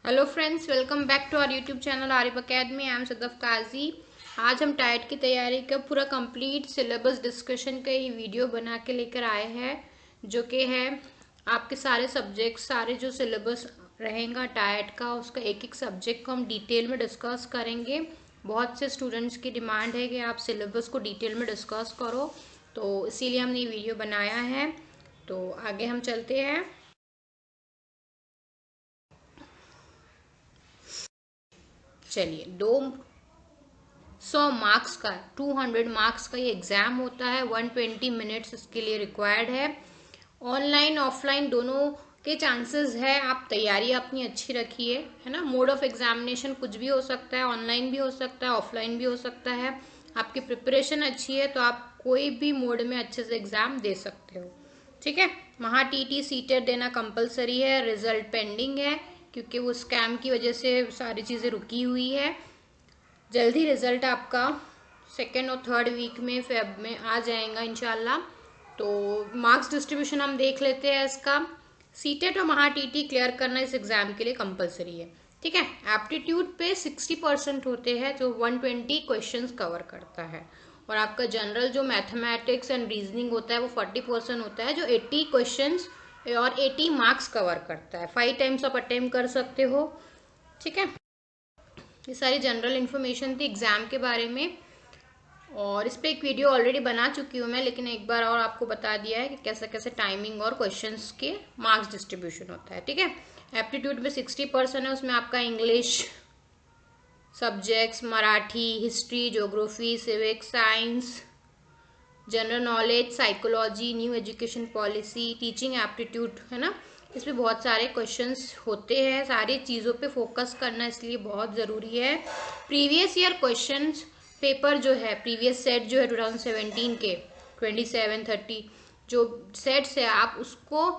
Hello friends, welcome back to our YouTube channel Arif academy. I am Sadaf Kazi. आज हम tight की तैयारी का पूरा कंप्लीट सिलेबस डिस्कशन का ही वीडियो बना के लेकर आए हैं, जो कि है आपके सारे सब्जेक्ट, सारे जो सिलेबस रहेगा टाइट का, उसका एक एक सब्जेक्ट को हम डिटेल में डिस्कस करेंगे। बहुत से स्टूडेंट्स की डिमांड है कि आप सिलेबस को डिटेल में डिस्कस करो, तो इसीलिए हमने ये वीडियो बनाया है। तो आगे हम चलते हैं। चलिए, 200 मार्क्स का 200 मार्क्स का ये एग्ज़ाम होता है। 120 मिनट्स इसके लिए रिक्वायर्ड है। ऑनलाइन ऑफलाइन दोनों के चांसेस है। आप तैयारी अपनी अच्छी रखिए, है ना। मोड ऑफ एग्जामिनेशन कुछ भी हो सकता है, ऑनलाइन भी हो सकता है, ऑफलाइन भी हो सकता है। आपकी प्रिपरेशन अच्छी है तो आप कोई भी मोड में अच्छे से एग्ज़ाम दे सकते हो, ठीक है। वहाँ टीटी सीटेट देना कंपलसरी है। रिजल्ट पेंडिंग है क्योंकि वो स्कैम की वजह से सारी चीज़ें रुकी हुई है। जल्दी रिजल्ट आपका सेकेंड और थर्ड वीक में फेब में आ जाएगा इंशाल्लाह। तो मार्क्स डिस्ट्रीब्यूशन हम देख लेते हैं इसका। सीटेट और महा टीटी क्लियर करना इस एग्ज़ाम के लिए कंपलसरी है, ठीक है। एप्टीट्यूड पे 60% होते हैं, जो 120 क्वेश्चंस कवर करता है। और आपका जनरल जो मैथमेटिक्स एंड रीजनिंग होता है वो 40% होता है, जो 80 क्वेश्चंस और 80 मार्क्स कवर करता है। 5 टाइम्स आप अटेम्प्ट कर सकते हो, ठीक है। ये सारी जनरल इन्फॉर्मेशन थी एग्ज़ाम के बारे में, और इस पर एक वीडियो ऑलरेडी बना चुकी हूँ मैं, लेकिन एक बार और आपको बता दिया है कि कैसे कैसे टाइमिंग और क्वेश्चंस के मार्क्स डिस्ट्रीब्यूशन होता है, ठीक है। एप्टीट्यूड में 60% है, उसमें आपका English subjects, Marathi, history, geography, civics, science, general knowledge, psychology, new education policy, teaching aptitude, है ना। इसमें बहुत सारे क्वेश्चंस होते हैं। सारी चीज़ों पे फोकस करना इसलिए बहुत ज़रूरी है। प्रीवियस ईयर क्वेश्चंस पेपर जो है, प्रीवियस सेट जो है 2017 के 27-30 जो सेट्स है, आप उसको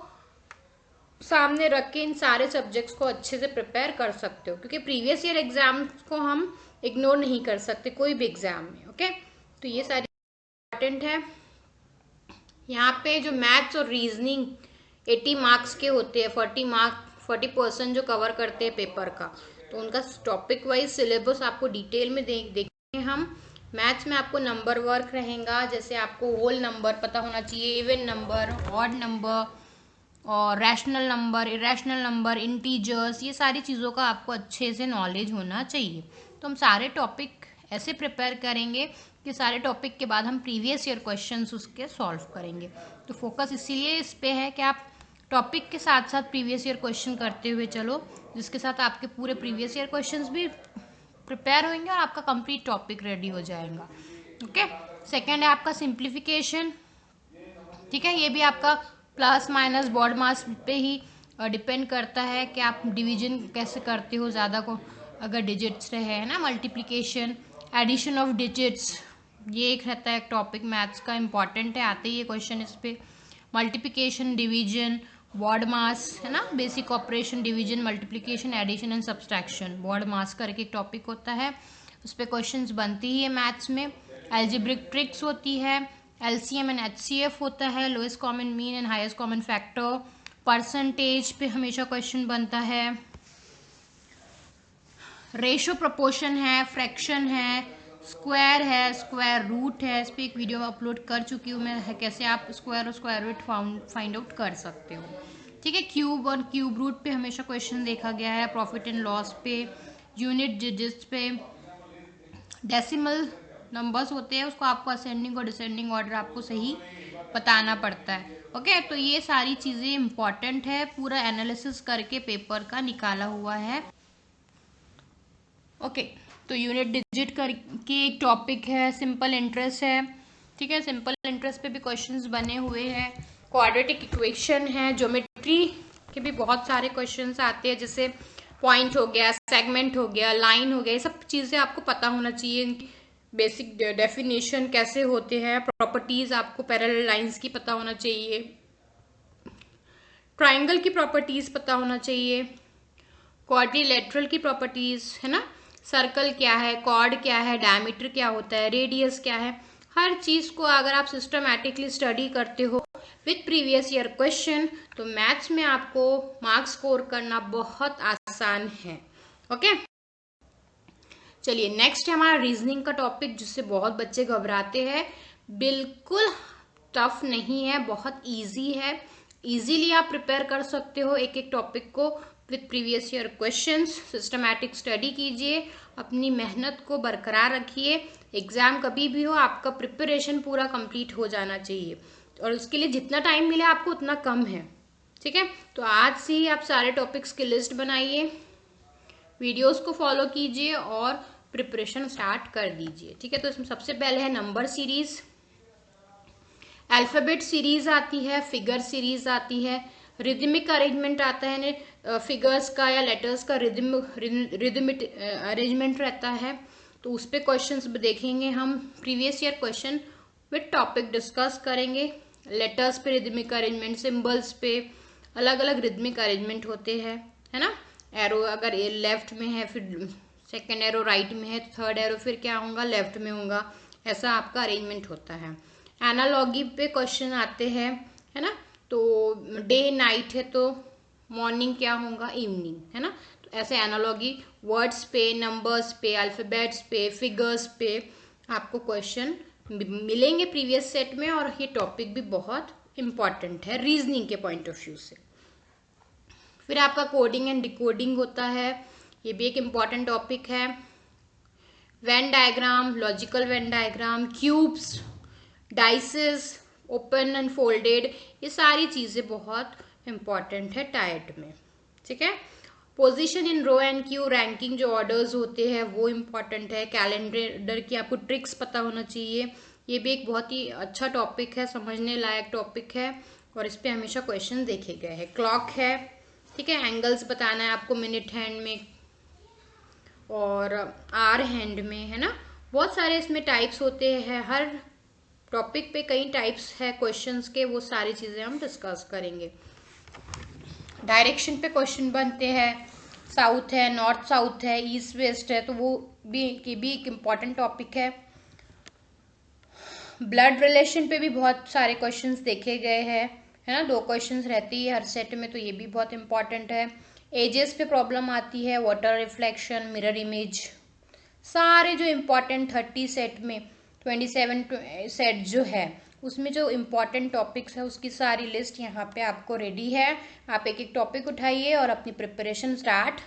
सामने रख के इन सारे सब्जेक्ट्स को अच्छे से प्रिपेयर कर सकते हो, क्योंकि प्रीवियस ईयर एग्जाम को हम इग्नोर नहीं कर सकते कोई भी एग्जाम में, ओके। तो ये सारी इम्पोर्टेंट है। यहाँ पे जो मैथ्स और रीजनिंग 80 मार्क्स के होते हैं, 40% जो कवर करते हैं पेपर का, तो उनका टॉपिक वाइज सिलेबस आपको डिटेल में देखेंगे हम। मैथ्स में आपको नंबर वर्क रहेगा, जैसे आपको होल नंबर पता होना चाहिए, इवन नंबर, ऑड नंबर, और rational number, irrational number, integers, ये सारी चीज़ों का आपको अच्छे से नॉलेज होना चाहिए। तो हम सारे टॉपिक ऐसे प्रिपेयर करेंगे कि सारे टॉपिक के बाद हम प्रीवियस ईयर क्वेश्चंस उसके सॉल्व करेंगे। तो फोकस इसीलिए इस पे है कि आप टॉपिक के साथ साथ प्रीवियस ईयर क्वेश्चन करते हुए चलो, जिसके साथ आपके पूरे प्रीवियस ईयर क्वेश्चंस भी प्रिपेयर होंगे और आपका कंप्लीट टॉपिक रेडी हो जाएगा, ओके। सेकेंड है आपका सिंप्लीफिकेशन, ठीक है। ये भी आपका प्लस माइनस बॉड मास पे ही डिपेंड करता है कि आप डिवीजन कैसे करते हो, ज़्यादा को अगर डिजिट्स रहे, है ना। मल्टीप्लिकेशन, एडिशन ऑफ डिजिट्स, ये एक रहता है टॉपिक मैथ्स का, इंपॉर्टेंट है, आते ही ये क्वेश्चन इस पे। मल्टीप्लिकेशन, डिवीजन, बॉड मास, है ना। Basic operation, division, multiplication, addition and subtraction, BODMAS करके एक टॉपिक होता है, उस पर क्वेश्चंस बनती ही है मैथ्स में। एल्जेब्रिक ट्रिक्स होती है, एलसीएम एंड एचसीएफ होता है, lowest common mean and highest common factor. Percentage पे हमेशा क्वेश्चन बनता है। रेशो प्रोपोर्शन है, फ्रैक्शन है, स्क्वायर है, स्क्वायर रूट है, इस पर एक वीडियो अपलोड कर चुकी हूँ मैं, है कैसे आप स्क्वायर और स्क्वायर रूट फाइंड आउट कर सकते हो, ठीक है। क्यूब और क्यूब रूट पे हमेशा क्वेश्चन देखा गया है। प्रॉफिट एंड लॉस पे, यूनिट डिजिट्स पे, डेसिमल नंबर्स होते हैं, उसको आपको असेंडिंग और डिसेंडिंग ऑर्डर आपको सही बताना पड़ता है, ओके। तो ये सारी चीज़ें इंपॉर्टेंट है, पूरा एनालिसिस करके पेपर का निकाला हुआ है, ओके। तो यूनिट डिजिट करके एक टॉपिक है, सिंपल इंटरेस्ट है, ठीक है। सिंपल इंटरेस्ट पे भी क्वेश्चंस बने हुए हैं। क्वाड्रेटिक इक्वेशन है, ज्योमेट्री के भी बहुत सारे क्वेश्चंस आते हैं, जैसे पॉइंट हो गया, सेगमेंट हो गया, लाइन हो गया, ये सब चीज़ें आपको पता होना चाहिए। इनकी बेसिक डेफिनेशन कैसे होते हैं, प्रॉपर्टीज आपको पैरेलल लाइंस की पता होना चाहिए, ट्राइंगल की प्रॉपर्टीज पता होना चाहिए, क्वाड्रिलेटरल की प्रॉपर्टीज, है ना। सर्कल क्या है, कॉर्ड क्या है, डायमीटर क्या होता है, रेडियस क्या है, हर चीज को अगर आप सिस्टमैटिकली स्टडी करते हो विथ प्रीवियस ईयर क्वेश्चन, तो मैथ्स में आपको मार्क्स स्कोर करना बहुत आसान है। ओके, चलिए नेक्स्ट है हमारा रीजनिंग का टॉपिक, जिससे बहुत बच्चे घबराते हैं। बिल्कुल टफ नहीं है, बहुत इजी है। इजीली आप प्रिपेयर कर सकते हो एक एक टॉपिक को with previous year questions. Systematic study कीजिए, अपनी मेहनत को बरकरार रखिए। एग्जाम कभी भी हो, आपका प्रिपरेशन पूरा कंप्लीट हो जाना चाहिए, और उसके लिए जितना टाइम मिले आपको उतना कम है। ठीक है, तो आज से ही आप सारे टॉपिक्स की लिस्ट बनाइए, वीडियोस को फॉलो कीजिए और प्रिपरेशन स्टार्ट कर दीजिए। ठीक है, तो इसमें सबसे पहले है नंबर सीरीज, अल्फाबेट सीरीज आती है, फिगर सीरीज आती है, रिदमिक अरेंजमेंट आता है, फिगर्स का या लेटर्स का रिदमिक अरेंजमेंट रहता है, तो उस पे क्वेश्चंस देखेंगे हम। Previous year question with topic discuss करेंगे। लेटर्स पे रिदमिक अरेंजमेंट, सिंबल्स पे अलग अलग रिदमिक अरेंजमेंट होते हैं, है ना। एरो अगर लेफ्ट में है, फिर सेकेंड एरो राइट में है, तो थर्ड एरो फिर क्या होगा, लेफ्ट में होगा, ऐसा आपका अरेंजमेंट होता है। एनालॉगी पे क्वेश्चन आते हैं, है ना, तो डे नाइट है तो मॉर्निंग क्या होगा, इवनिंग, है ना। तो ऐसे एनालॉगी वर्ड्स पे, नंबर्स पे, अल्फाबेट्स पे, फिगर्स पे आपको क्वेश्चन मिलेंगे प्रीवियस सेट में, और ये टॉपिक भी बहुत इंपॉर्टेंट है रीजनिंग के पॉइंट ऑफ व्यू से। फिर आपका कोडिंग एंड डिकोडिंग होता है, ये भी एक इम्पॉर्टेंट टॉपिक है। Venn diagram, logical Venn diagram, cubes, dices, open and folded, ये सारी चीजें बहुत इंपॉर्टेंट है टाइट में। ठीक है, position in row and queue, ranking जो ऑर्डर्स होते हैं वो इम्पॉर्टेंट है। कैलेंडर की आपको ट्रिक्स पता होना चाहिए, ये भी एक बहुत ही अच्छा टॉपिक है, समझने लायक टॉपिक है, और इस पे हमेशा क्वेश्चन देखे गए हैं। क्लॉक है, ठीक है, एंगल्स बताना है आपको मिनट हैंड में और आर हैंड में, है ना। बहुत सारे इसमें टाइप्स होते हैं, हर टॉपिक पे कई टाइप्स है क्वेश्चंस के, वो सारी चीजें हम डिस्कस करेंगे। डायरेक्शन पे क्वेश्चन बनते हैं, साउथ है, नॉर्थ साउथ है, ईस्ट वेस्ट है, तो वो भी एक इम्पॉर्टेंट टॉपिक है। ब्लड रिलेशन पे भी बहुत सारे क्वेश्चंस देखे गए हैं, है ना, 2 क्वेश्चंस रहती है हर सेट में, तो ये भी बहुत इंपॉर्टेंट है। एजेस पे प्रॉब्लम आती है, वाटर रिफ्लेक्शन, मिरर इमेज, सारे जो इम्पॉर्टेंट 30 सेट में 27 सेट जो है उसमें जो इम्पॉर्टेंट टॉपिक्स है उसकी सारी लिस्ट यहाँ पे आपको रेडी है। आप एक एक टॉपिक उठाइए और अपनी प्रिपरेशन स्टार्ट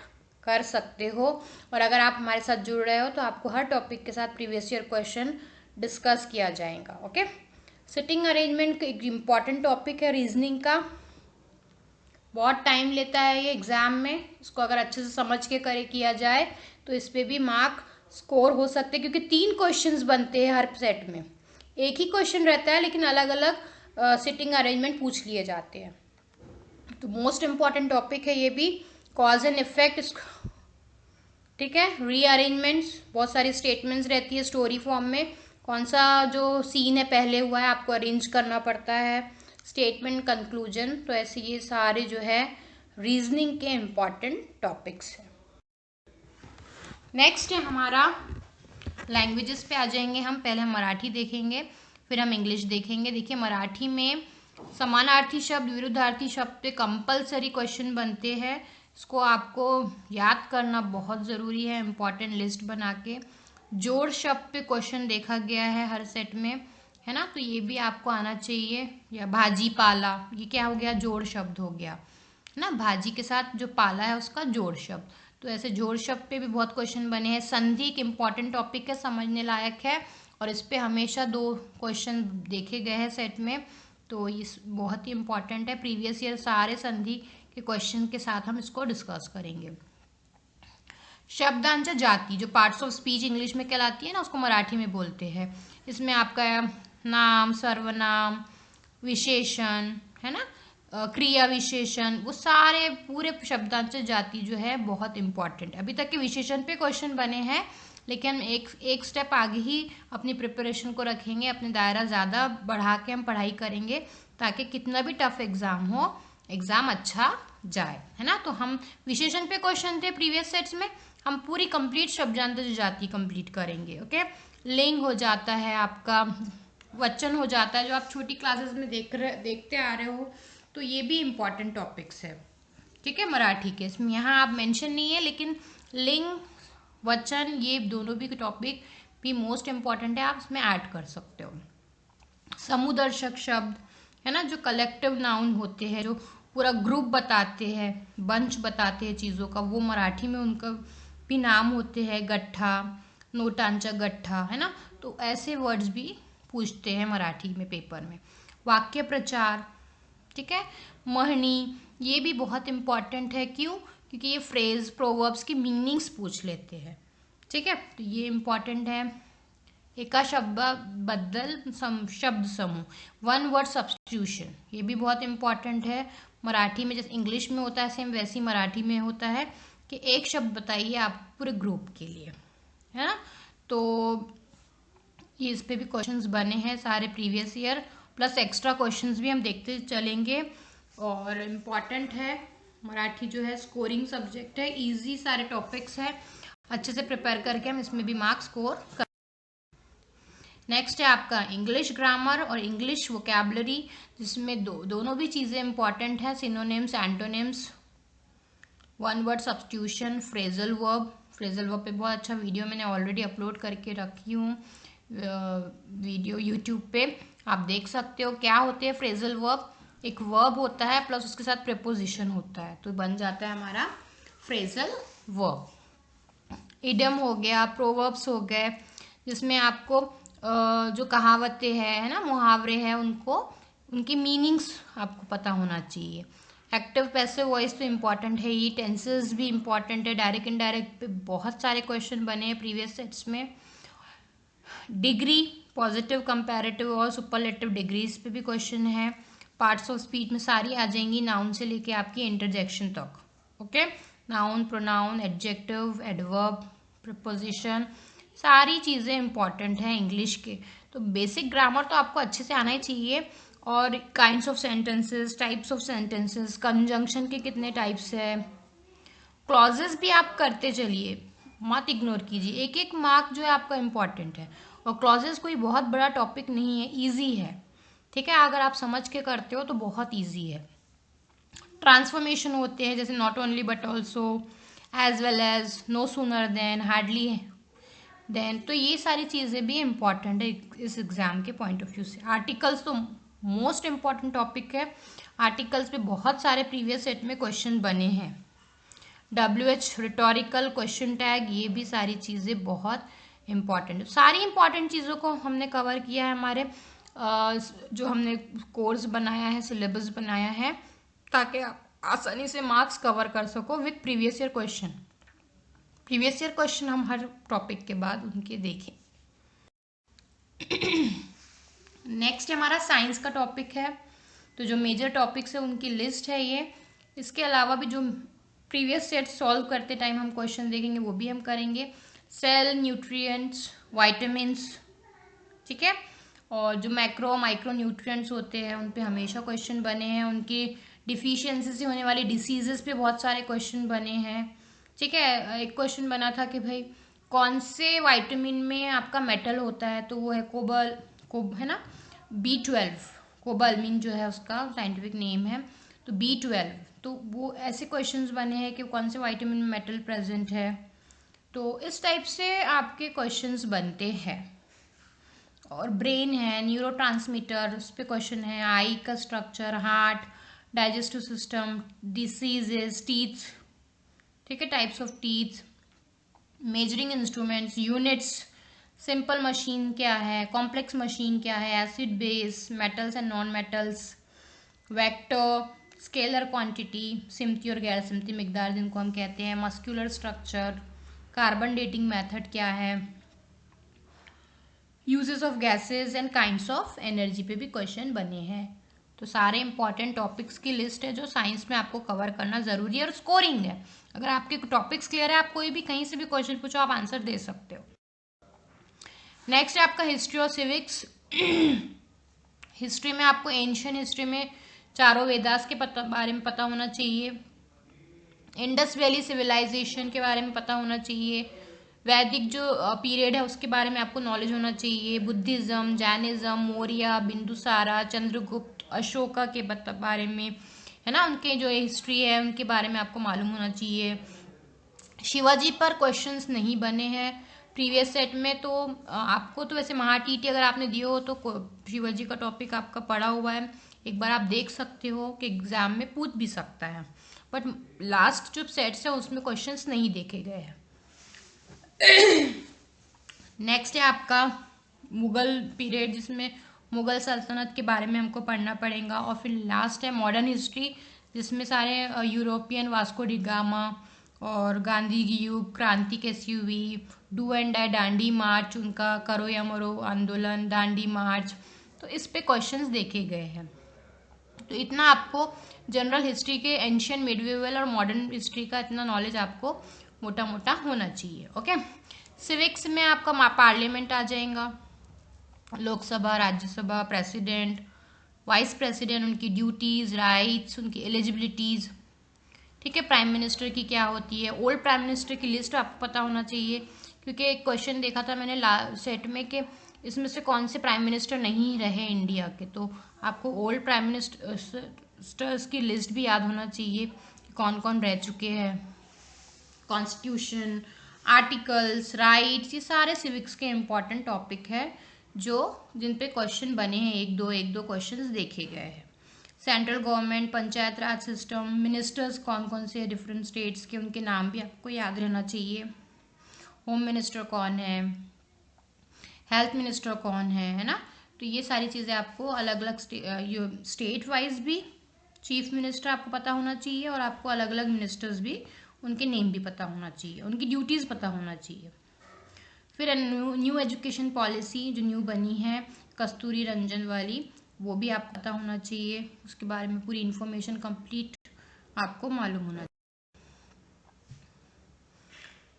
कर सकते हो, और अगर आप हमारे साथ जुड़ रहे हो तो आपको हर टॉपिक के साथ प्रीवियस ईयर क्वेश्चन डिस्कस किया जाएगा। ओके, सिटिंग अरेंजमेंट एक इम्पॉर्टेंट टॉपिक है रीजनिंग का, बहुत टाइम लेता है ये एग्जाम में, इसको अगर अच्छे से समझ के किया जाए तो इस पे भी मार्क स्कोर हो सकते हैं, क्योंकि 3 क्वेश्चंस बनते हैं हर सेट में, एक ही क्वेश्चन रहता है लेकिन अलग अलग सिटिंग अरेंजमेंट पूछ लिए जाते हैं। तो मोस्ट इम्पॉर्टेंट टॉपिक है ये भी। कॉज एंड इफेक्ट, ठीक है, रीअरेंजमेंट्स, बहुत सारी स्टेटमेंट्स रहती है स्टोरी फॉर्म में, कौन सा जो सीन है पहले हुआ है आपको अरेंज करना पड़ता है, स्टेटमेंट, कंक्लूजन, तो ऐसे ये सारे जो है रीजनिंग के इम्पॉर्टेंट टॉपिक्स हैं। नेक्स्ट है हमारा लैंग्वेजेस पे आ जाएंगे हम। पहले हम मराठी देखेंगे, फिर हम इंग्लिश देखेंगे। देखिए मराठी में समानार्थी शब्द, विरुद्धार्थी शब्द पे कंपलसरी क्वेश्चन बनते हैं, इसको आपको याद करना बहुत ज़रूरी है, इम्पॉर्टेंट लिस्ट बना के। जोड़ शब्द पे क्वेश्चन देखा गया है हर सेट में, है ना, तो ये भी आपको आना चाहिए। या भाजी पाला, ये क्या हो गया, जोड़ शब्द हो गया, है ना, भाजी के साथ जो पाला है उसका जोड़ शब्द, तो ऐसे जोड़ शब्द पे भी बहुत क्वेश्चन बने हैं। संधि एक इम्पॉर्टेंट टॉपिक है, समझने लायक है, और इस पे हमेशा 2 क्वेश्चन देखे गए हैं सेट में, तो इस बहुत ही इम्पॉर्टेंट है। प्रीवियस ईयर सारे संधि के क्वेश्चन के साथ हम इसको डिस्कस करेंगे। शब्दांश जाति, जो पार्ट्स ऑफ स्पीच इंग्लिश में कहलाती है ना, उसको मराठी में बोलते हैं। इसमें आपका नाम, सर्वनाम, विशेषण, है ना, क्रिया विशेषण, वो सारे पूरे शब्दांश जाति जो है बहुत इंपॉर्टेंट है। अभी तक के विशेषण पे क्वेश्चन बने हैं, लेकिन एक स्टेप आगे ही अपनी प्रिपरेशन को रखेंगे, अपने दायरा ज़्यादा बढ़ा के हम पढ़ाई करेंगे, ताकि कितना भी टफ एग्जाम हो, एग्जाम अच्छा जाए, है ना। तो हम विशेषण पे क्वेश्चन थे प्रीवियस सेट्स में, हम पूरी कंप्लीट शब्दांश जाति कंप्लीट करेंगे। ओके, लिंग हो जाता है आपका, वचन हो जाता है, जो आप छोटी क्लासेस में देखते आ रहे हो, तो ये भी इम्पॉर्टेंट टॉपिक्स है। ठीक है, मराठी के। इसमें यहाँ आप मेंशन नहीं है, लेकिन लिंग, वचन, ये दोनों भी टॉपिक भी मोस्ट इम्पॉर्टेंट है, आप इसमें ऐड कर सकते हो। समूहदर्शक शब्द है ना, जो कलेक्टिव नाउन होते हैं, जो पूरा ग्रुप बताते हैं, बंच बताते हैं चीज़ों का, वो मराठी में उनका भी नाम होते हैं। गट्ठा, नोटांचा गट्ठा, है ना, तो ऐसे वर्ड्स भी पूछते हैं मराठी में पेपर में। वाक्य प्रचार, ठीक है। महनी, ये भी बहुत इम्पॉर्टेंट है। क्यों? क्योंकि ये फ्रेज, प्रोवर्ब्स की मीनिंग्स पूछ लेते हैं, ठीक है, तो ये इम्पॉर्टेंट है। एका शब्दाबद्दल शब्द समूह, वन वर्ड सब्स्टिट्यूशन, ये भी बहुत इंपॉर्टेंट है। मराठी में जैसे इंग्लिश में होता है सेम, वैसे ही मराठी में होता है कि एक शब्द बताइए आप पूरे ग्रुप के लिए, है ना। तो ये इस पे भी क्वेश्चंस बने हैं सारे previous year, plus extra questions भी हम देखते चलेंगे। और इम्पॉर्टेंट है, मराठी जो है स्कोरिंग सब्जेक्ट है, इजी सारे टॉपिक्स है, अच्छे से प्रिपेयर करके हम इसमें भी मार्क्स स्कोर कर। नेक्स्ट है आपका इंग्लिश ग्रामर और इंग्लिश वोकैबुलरी, जिसमें दोनों भी चीज़ें इंपॉर्टेंट है। Synonyms, antonyms, one word substitution, phrasal verb. Phrasal verb पे बहुत अच्छा वीडियो मैंने ऑलरेडी अपलोड करके रखी हूँ वीडियो यूट्यूब पे, आप देख सकते हो। क्या होते हैं फ्रेजल वर्ब? एक वर्ब होता है प्लस उसके साथ प्रेपोजिशन होता है, तो बन जाता है हमारा फ्रेजल वर्ब। इडम हो गया, प्रोवर्ब्स हो गए, जिसमें आपको जो कहावतें हैं, है ना, मुहावरे हैं, उनको उनकी मीनिंग्स आपको पता होना चाहिए। एक्टिव पैसिव वॉइस तो इम्पॉर्टेंट है ही, टेंसेस भी इम्पॉर्टेंट है। डायरेक्ट इनडायरेक्ट पे बहुत सारे क्वेश्चन बने हैं प्रीवियस सेट्स में। डिग्री, पॉजिटिव, कंपैरेटिव और सुपरलेटिव डिग्रीज पे भी क्वेश्चन है। पार्ट्स ऑफ स्पीच में सारी आ जाएंगी, नाउन से लेके आपकी इंटरजेक्शन तक। Okay, noun, pronoun, adjective, adverb, preposition, सारी चीज़ें इंपॉर्टेंट हैं इंग्लिश के। तो बेसिक ग्रामर तो आपको अच्छे से आना ही चाहिए। और kinds of sentences, types of sentences, conjunction के कितने टाइप्स है, क्लॉजेस भी आप करते चलिए, मत इग्नोर कीजिए। एक एक मार्क जो है आपका इम्पॉर्टेंट है, और क्लॉजेस कोई बहुत बड़ा टॉपिक नहीं है, ईजी है, ठीक है, अगर आप समझ के करते हो तो बहुत ईजी है। ट्रांसफॉर्मेशन होते हैं, जैसे not only but also, as well as, no sooner than, hardly than, तो ये सारी चीज़ें भी इम्पॉर्टेंट है इस एग्जाम के पॉइंट ऑफ व्यू से। आर्टिकल्स तो मोस्ट इम्पॉर्टेंट टॉपिक है, आर्टिकल्स पे बहुत सारे प्रीवियस सेट में क्वेश्चन बने हैं। WH, रिटोरिकल, क्वेश्चन टैग, ये भी सारी चीज़ें बहुत इम्पॉर्टेंट, सारी इम्पॉर्टेंट चीज़ों को हमने कवर किया है हमारे जो हमने कोर्स बनाया है, सिलेबस बनाया है, ताकि आप आसानी से मार्क्स कवर कर सको with previous year question. Previous year question हम हर टॉपिक के बाद उनके देखें। नेक्स्ट हमारा साइंस का टॉपिक है, तो जो मेजर टॉपिक्स है उनकी लिस्ट है ये। इसके अलावा भी जो प्रीवियस सेट सॉल्व करते टाइम हम क्वेश्चन देखेंगे वो भी हम करेंगे। सेल, न्यूट्रिएंट्स, वाइटामिन्स, ठीक है, और जो मैक्रो माइक्रो न्यूट्रिएंट्स होते हैं उन पे हमेशा क्वेश्चन बने हैं। उनकी डिफिशियंसी से होने वाली डिसीजेस पे बहुत सारे क्वेश्चन बने हैं, ठीक है। एक क्वेश्चन बना था कि भाई कौन से विटामिन में आपका मेटल होता है, तो वो है कोबल, है ना, B12, कोबालमिन जो है उसका साइंटिफिक नेम है, तो B12। तो वो ऐसे क्वेश्चंस बने हैं कि कौन से विटामिन में मेटल प्रेजेंट है, तो इस टाइप से आपके क्वेश्चंस बनते हैं। और ब्रेन है, न्यूरोट्रांसमीटर, उस पर क्वेश्चन है। आई का structure, heart, digestive system, diseases, teeth, ठीक है, types of teeth, measuring instruments, units, simple machine क्या है, कॉम्प्लेक्स मशीन क्या है, acid base, metals and non metals, vector, scalar quantity, सिमती और गैर सिमती मिकदार जिनको हम कहते हैं, muscular structure, carbon dating method क्या है, uses of gases and kinds of energy पे भी क्वेश्चन बने हैं। तो सारे इंपॉर्टेंट टॉपिक्स की लिस्ट है जो साइंस में आपको कवर करना जरूरी है। और स्कोरिंग है, अगर आपके टॉपिक्स क्लियर है, आप कोई भी कहीं से भी क्वेश्चन पूछो, आप आंसर दे सकते हो। नेक्स्ट है आपका हिस्ट्री और सिविक्स। हिस्ट्री में आपको एंशियंट हिस्ट्री में चारों वेदास के बारे में पता होना चाहिए। इंडस वैली सिविलाइजेशन के बारे में पता होना चाहिए। वैदिक जो पीरियड है उसके बारे में आपको नॉलेज होना चाहिए। बुद्धिज्म, जैनिज्म, मौर्य, बिंदुसारा, चंद्रगुप्त, अशोका के बारे में, है ना, उनके जो हिस्ट्री है उनके बारे में आपको मालूम होना चाहिए। शिवाजी पर क्वेश्चंस नहीं बने हैं प्रीवियस सेट में, तो आपको तो वैसे महाटीटी अगर आपने दिए हो तो शिवाजी का टॉपिक आपका पढ़ा हुआ है, एक बार आप देख सकते हो कि एग्जाम में पूछ भी सकता है, बट लास्ट जो सेट्स है उसमें क्वेश्चंस नहीं देखे गए हैं। नेक्स्ट है आपका मुगल पीरियड, जिसमें मुगल सल्तनत के बारे में हमको पढ़ना पड़ेगा। और फिर लास्ट है मॉडर्न हिस्ट्री, जिसमें सारे यूरोपियन वास्को डी गामा और गांधी की युग, क्रांति कैसी हुई, डू एंड डाई दांडी मार्च, उनका करो या मरो आंदोलन, दांडी मार्च, तो इस पे क्वेश्चंस देखे गए हैं। तो इतना आपको जनरल हिस्ट्री के एंशियंट, मिडीवल और मॉडर्न हिस्ट्री का इतना नॉलेज आपको मोटा मोटा होना चाहिए। ओके, सिविक्स में आपका पार्लियामेंट आ जाएगा, Lok Sabha, Rajya Sabha, president, vice president, उनकी ड्यूटीज, राइट्स, उनकी एलिजिबिलिटीज, ठीक है। प्राइम मिनिस्टर की क्या होती है, ओल्ड प्राइम मिनिस्टर की लिस्ट आपको पता होना चाहिए, क्योंकि एक क्वेश्चन देखा था मैंने सेट में कि इसमें से कौन से प्राइम मिनिस्टर नहीं रहे इंडिया के, तो आपको ओल्ड प्राइम मिनिस्टर्स की लिस्ट भी याद होना चाहिए कि कौन कौन रह चुके हैं। कॉन्स्टिट्यूशन, आर्टिकल्स, राइट्स, ये सारे सिविक्स के इम्पॉर्टेंट टॉपिक है जो जिन पे क्वेश्चन बने हैं, एक दो क्वेश्चंस देखे गए हैं। सेंट्रल गवर्नमेंट, पंचायत राज सिस्टम, मिनिस्टर्स कौन कौन से डिफरेंट स्टेट्स के, उनके नाम भी आपको याद रहना चाहिए। होम मिनिस्टर कौन है, हेल्थ मिनिस्टर कौन है ना, तो ये सारी चीज़ें आपको अलग अलग स्टेट वाइज भी चीफ मिनिस्टर आपको पता होना चाहिए, और आपको अलग अलग मिनिस्टर्स भी उनके नेम भी पता होना चाहिए, उनकी ड्यूटीज़ पता होना चाहिए। फिर न्यू एजुकेशन पॉलिसी जो न्यू बनी है कस्तूरी रंजन वाली, वो भी आपको पता होना चाहिए, उसके बारे में पूरी इन्फॉर्मेशन कंप्लीट आपको मालूम होना चाहिए।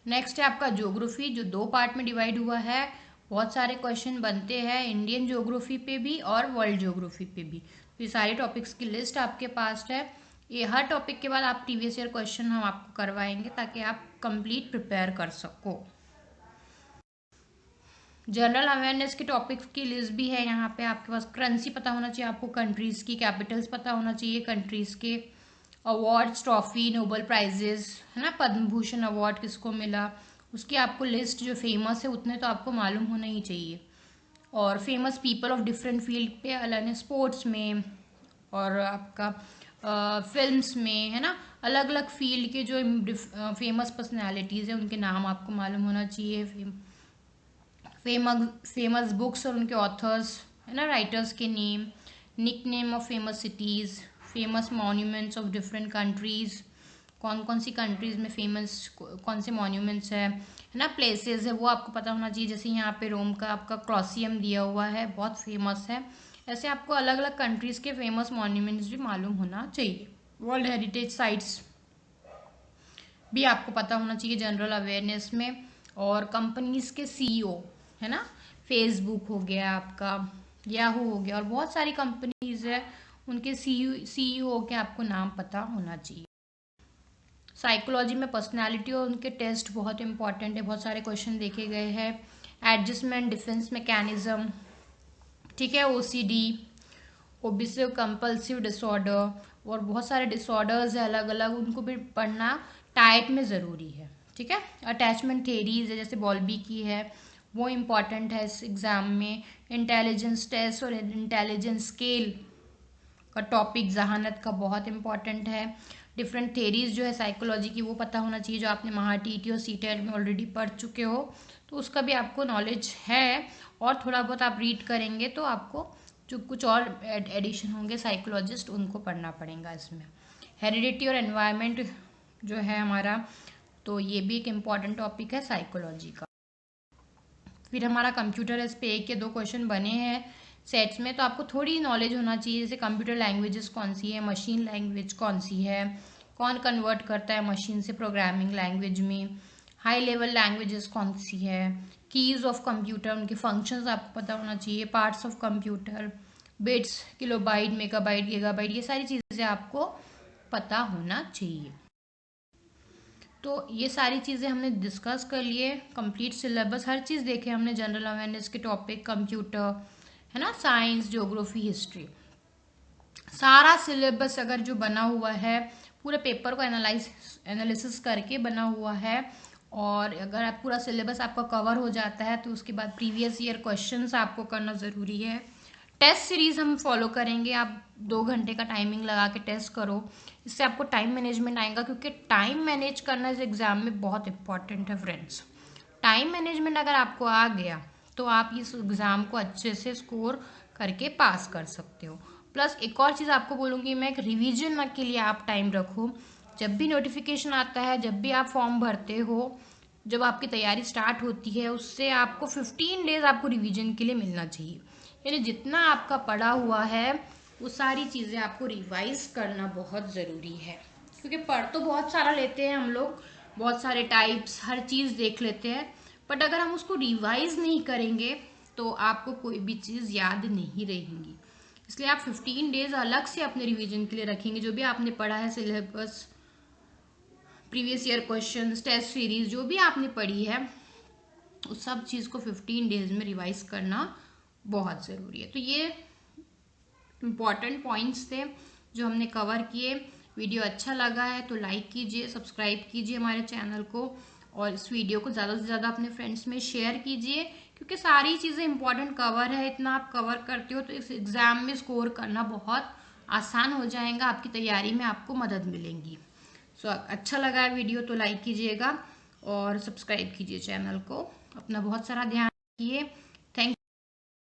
नेक्स्ट है आपका ज्योग्राफी, जो 2 पार्ट में डिवाइड हुआ है। बहुत सारे क्वेश्चन बनते हैं इंडियन ज्योग्राफी पे भी और वर्ल्ड ज्योग्राफी पे भी, तो ये सारे टॉपिक्स की लिस्ट आपके पास है। ये हर टॉपिक के बाद आप प्रीवियस ईयर क्वेश्चन हम आपको करवाएंगे ताकि आप कंप्लीट प्रिपेयर कर सको। जनरल अवेयरनेस के टॉपिक्स की लिस्ट भी है यहाँ पे आपके पास। करेंसी पता होना चाहिए आपको, कंट्रीज की कैपिटल्स पता होना चाहिए कंट्रीज के, अवार्ड्स, ट्रॉफी, नोबेल प्राइजेस, है ना, पद्म भूषण अवार्ड किसको मिला, उसकी आपको लिस्ट जो फेमस है उतने तो आपको मालूम होना ही चाहिए। और famous people of different field पे अलग है, स्पोर्ट्स में और आपका फिल्म्स में, है ना, अलग अलग फील्ड के जो फेमस पर्सनैलिटीज़ हैं उनके नाम आपको मालूम होना चाहिए। फेमस बुक्स और उनके ऑथर्स, है ना, राइटर्स के name, nick name of famous cities, famous monuments of different countries, कौन कौन सी कंट्रीज़ में फेमस कौन से मॉन्यूमेंट्स है ना, प्लेसेस है वो आपको पता होना चाहिए। जैसे यहाँ पे रोम का आपका क्रोसियम दिया हुआ है, बहुत फेमस है। ऐसे आपको अलग अलग कंट्रीज़ के फेमस मॉन्यूमेंट्स भी मालूम होना चाहिए। वर्ल्ड हेरिटेज साइट्स भी आपको पता होना चाहिए जनरल अवेयरनेस में। और कंपनीज के सीईओ, है ना, फेसबुक हो गया आपका, याहू हो गया, और बहुत सारी कंपनीज है उनके सीईओ के आपको नाम पता होना चाहिए। साइकोलॉजी में पर्सनालिटी और उनके टेस्ट बहुत इंपॉर्टेंट है, बहुत सारे क्वेश्चन देखे गए हैं। एडजस्टमेंट डिफेंस मैकेनिज्म, ठीक है, ओसीडी, ओबिसिव कंपल्सिव डिसऑर्डर, और बहुत सारे डिसऑर्डर्स है अलग अलग, उनको भी पढ़ना टाइप में ज़रूरी है, ठीक है। अटैचमेंट थेरीज है जैसे बॉल्बी की है, वो इम्पॉर्टेंट है इस एग्ज़ाम में। इंटेलिजेंस टेस्ट और इंटेलिजेंस स्केल का टॉपिक जहानत का बहुत इंपॉर्टेंट है। डिफरेंट थेरीज जो है साइकोलॉजी की वो पता होना चाहिए, जो आपने महाटीटी और सीटेट में ऑलरेडी पढ़ चुके हो, तो उसका भी आपको नॉलेज है, और थोड़ा बहुत आप रीड करेंगे तो आपको जो कुछ और एडिशन होंगे साइकोलॉजिस्ट उनको पढ़ना पड़ेगा इसमें। हेरिडिटी और एनवायरनमेंट जो है हमारा, तो ये भी एक इम्पॉर्टेंट टॉपिक है साइकोलॉजी का। फिर हमारा कंप्यूटर, इस पे 1 या 2 क्वेश्चन बने हैं सेट्स में, तो आपको थोड़ी नॉलेज होना चाहिए, जैसे कंप्यूटर लैंग्वेजेस कौन सी है, मशीन लैंग्वेज कौन सी है, कौन कन्वर्ट करता है मशीन से प्रोग्रामिंग लैंग्वेज में, हाई लेवल लैंग्वेजेस कौन सी है, कीज ऑफ कंप्यूटर, उनके फंक्शंस आपको पता होना चाहिए, parts of computer, bits, kilobyte, megabyte, gigabyte, ये सारी चीज़ें आपको पता होना चाहिए। तो ये सारी चीज़ें हमने डिस्कस कर लिए, कंप्लीट सिलेबस, हर चीज़ देखे हमने, जनरल अवेयरनेस के टॉपिक, कंप्यूटर, है ना, साइंस, ज्योग्राफी, हिस्ट्री, सारा सिलेबस अगर जो बना हुआ है पूरे पेपर को एनालिसिस करके बना हुआ है, और अगर आप पूरा सिलेबस आपका कवर हो जाता है तो उसके बाद प्रीवियस ईयर क्वेश्चंस आपको करना ज़रूरी है। टेस्ट सीरीज हम फॉलो करेंगे, आप 2 घंटे का टाइमिंग लगा के टेस्ट करो, इससे आपको टाइम मैनेजमेंट आएगा, क्योंकि टाइम मैनेज करना इस एग्ज़ाम में बहुत इंपॉर्टेंट है फ्रेंड्स। टाइम मैनेजमेंट अगर आपको आ गया तो आप इस एग्ज़ाम को अच्छे से स्कोर करके पास कर सकते हो। प्लस एक और चीज़ आपको बोलूँगी मैं, एक रिवीजन के लिए आप टाइम रखो। जब भी नोटिफिकेशन आता है, जब भी आप फॉर्म भरते हो, जब आपकी तैयारी स्टार्ट होती है, उससे आपको 15 डेज आपको रिवीजन के लिए मिलना चाहिए। यानी जितना आपका पढ़ा हुआ है वो सारी चीज़ें आपको रिवाइज करना बहुत ज़रूरी है, क्योंकि पढ़ तो बहुत सारा लेते हैं हम लोग, बहुत सारे टाइप्स हर चीज़ देख लेते हैं, बट अगर हम उसको रिवाइज नहीं करेंगे तो आपको कोई भी चीज़ याद नहीं रहेगी। इसलिए आप 15 डेज अलग से अपने रिवीजन के लिए रखेंगे। जो भी आपने पढ़ा है syllabus, previous year questions, test series जो भी आपने पढ़ी है, उस सब चीज़ को 15 डेज में रिवाइज करना बहुत ज़रूरी है। तो ये इम्पॉर्टेंट पॉइंट्स थे जो हमने कवर किए। वीडियो अच्छा लगा है तो लाइक कीजिए, सब्सक्राइब कीजिए हमारे चैनल को, और इस वीडियो को ज़्यादा से ज़्यादा अपने फ्रेंड्स में शेयर कीजिए, क्योंकि सारी चीज़ें इंपॉर्टेंट कवर है। इतना आप कवर करते हो तो इस एग्ज़ाम में स्कोर करना बहुत आसान हो जाएगा, आपकी तैयारी में आपको मदद मिलेगी। सो अच्छा लगा है वीडियो तो लाइक कीजिएगा और सब्सक्राइब कीजिए चैनल को। अपना बहुत सारा ध्यान रखिए।